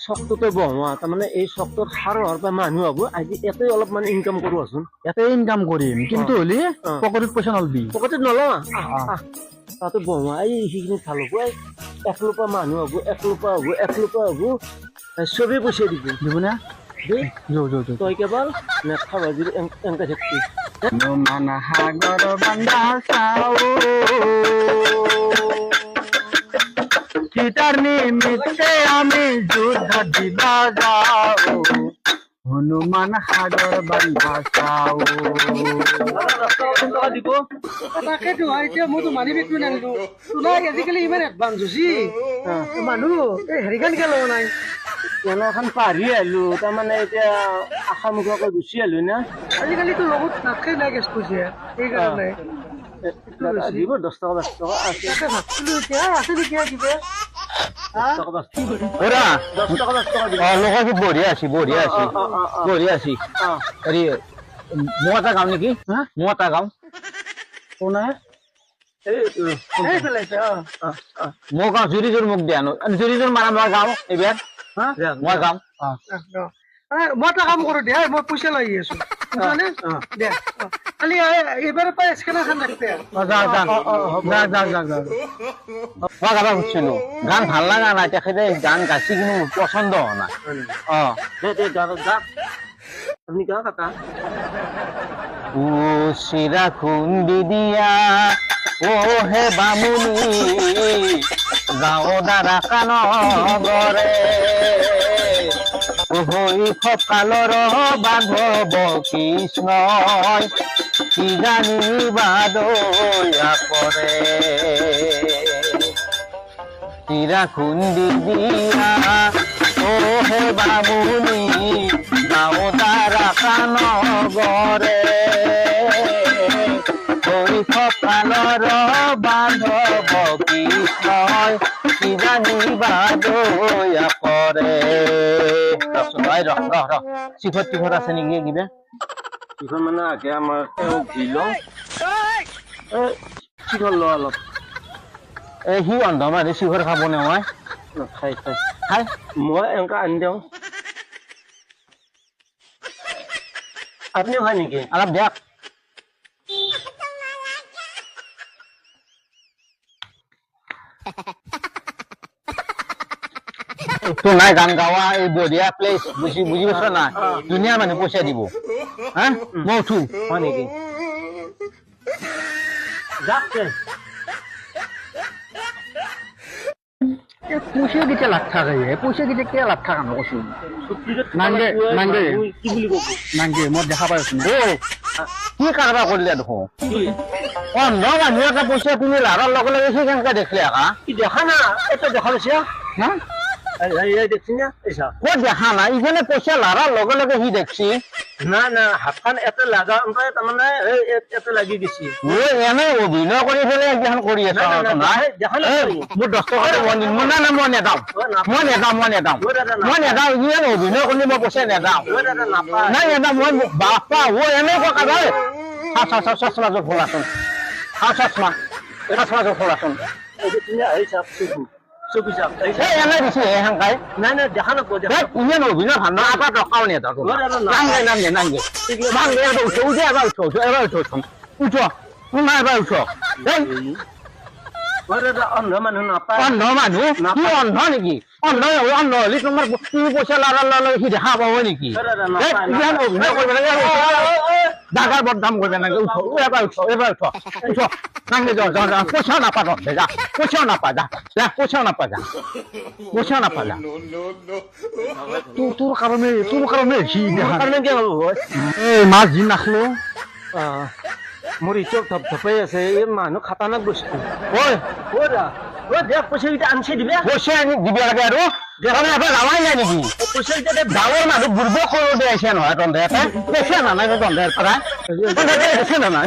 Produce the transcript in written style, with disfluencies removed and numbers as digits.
চকটোতে বহোৱা তাৰমানে এই চকটোৰ সাৰৰ পৰা মানুহ হ'ব আজি ইয়াতে অলপমান ইনকাম কৰোঁ আছোন ইয়াতে ইনকাম কৰিম কিন্তু হলি পকেটত পইচা নলবি পকেটত নলওঁ তাতে বহোৱা এই সেইখিনি ভাল হ'ব এক লোপা মানুহ হ'ব এক লোপা হ'ব চবেই পইচা দিব দিব না তই কেৱল মেথা ভাজিৰ এনেকে থাকবি মান সাগৰ বান্ধা চাও সীতাৰ নিমিত্তে আমি যুদ্ধ দিবা যাও হনুমান সাগৰ বান্ধা চাও দিব তাকেতো এতিয়া মইতো মানি বেগটো নানিলো তোমাক আজিকালি ইমান এডভান্স হৈছি মানুহ এই হেৰিখন কিয় লোৱা নাই কেনেখন পাহৰি আহিলো তাৰমানে এতিয়া আশা মুখাকৈ গুচি আহিলো না আজিকালিতো লগত নাথাকে নাই কেছ পইচা সেইকাৰণে দিব 10 টকা 10 টকা আছে তাকে ভাবছিলো এতিয়া আছে নেকি কিবা 10 টকা 10 টকা ওরা 10 টকা 10 টকা দিব লোক কি বঢ়িয়া আছি হেৰি মই এটা গাওঁ নেকি মই এটা গাওঁ কোনে এই পেলাইছে মই গাওঁ জুৰিজোৰ মোক দিয়া জুৰিজোৰ মানে মই গাওঁ এইবাৰ মই গাওঁ মই এটা কাম কৰো দিয়া মই পইচা লৈ আছো বুজিছানে দিয়া খালি এইবাৰ পাই স্কেনাৰখন ৰাখতে মই গাব খুজিছিলো গান ভাল লগা নাই তেখেতে গান গাইছে কিন্তু মোৰ পচন্দ হোৱা নাই দে গা আপনি গা কাকা ও চিৰা খুন্দি দিয়া ও হে বামুনি গাঁও দ্বাৰা কানগৰে হৈ সকালৰ বান্ধৱ কৃষ্ণই কি জানিবা দয়া কৰে চিৰা খুন্দি দিয়া ও হে বামুনি গাঁও দ্বাৰা কানগৰে হৈ সকালৰ বান্ধৱ কৃষ্ণই কি জানিবা দয়া কৰে চিখৰ টিখৰ আছে নেকি কিবা ইখন মানে আগে আমাৰ ভিল চিখৰ ল অলপ সি অন্ধ মানুহ চিখৰ খাব নে মই খাই মই এনেকা আনি দিওঁ আপনিও খায় নেকি অলপ দিয়ক তো নাই গান গাওয়া এই বঢ়িয়া প্লেচ বুজি পাইছ না ধুনীয়া মানুহ পইচা দিব হা মই উঠো হয় নেকি যাক পইচা কেতিয়া লাভ থাকে পইচা কেতিয়া কিয় লাভ থাকা নকৈছো নাংগে কি বুলি কব নাংগে মই দেখা পাই আছো কি কাৰবাৰ কৰিলে দেখোন অন্ধ মানুহ এটা পইচা তুমি লাৰাৰ লগে লগে সেই কেনেকে দেখিলে আকা কি দেখা না এটা দেখা লৈছে হা দেখছি না এইসা ক'ত দেখা নাই ইজনে পইচা লাৰাৰ লগে লগে সি দেখছি না হাতখন এটা লাগা তাৰমানে এটা লাগি গৈছে এনে অভিনয় কৰি পেলাই এখন কৰি আছে মোৰ 10 টকা মই নেদাওঁ ইমান অভিনয় কৰি মই পইচা নেদাওঁ নাই নেদাওঁ মই বাপা এনেকুৱা কাজ চশমা যোৰ খোলাচোন চশমা যোৰ খোলাচোন এনে দিছে হেংকাই নাই দেখা নাপাব ইমান অভিনয় ভাল নহয় এটা টকাও নেদাওঁ নাংগে এবাৰ উঠ অন্ধ মানুহ নাপায় অন্ধ মানুহ কি অন্ধ নেকি অন্ধ হলে তোমাৰ তুমি পইচা লাৰাৰ লগে সি দেখা পাব নেকি অভিনয় কৰিব লাগে জাগাৰ বদনাম কৰিব নালাগে উঠ এবাৰ উঠ নাংগে যা পইচাও নাপা যা পইচাও নাপা যা তোৰ কাৰণে মাছ যি নাখলো মোৰ ইচক ধপধপাই আছে এই মানুহ খাতাৰনাক বস্তু দেখ পইচা কেইটা আনছে দিবে পইচা আনি দিব লাগে আৰু দেখানে এবাৰ যাৱাই নাই নেকি পইচা কেইটা গাঁৱৰ মানুহ বুৰ্ব কৰো দে আহিছে নহয় তন্ধে দেখে নানাই তন্ধেৰ পৰা দেখে নানাই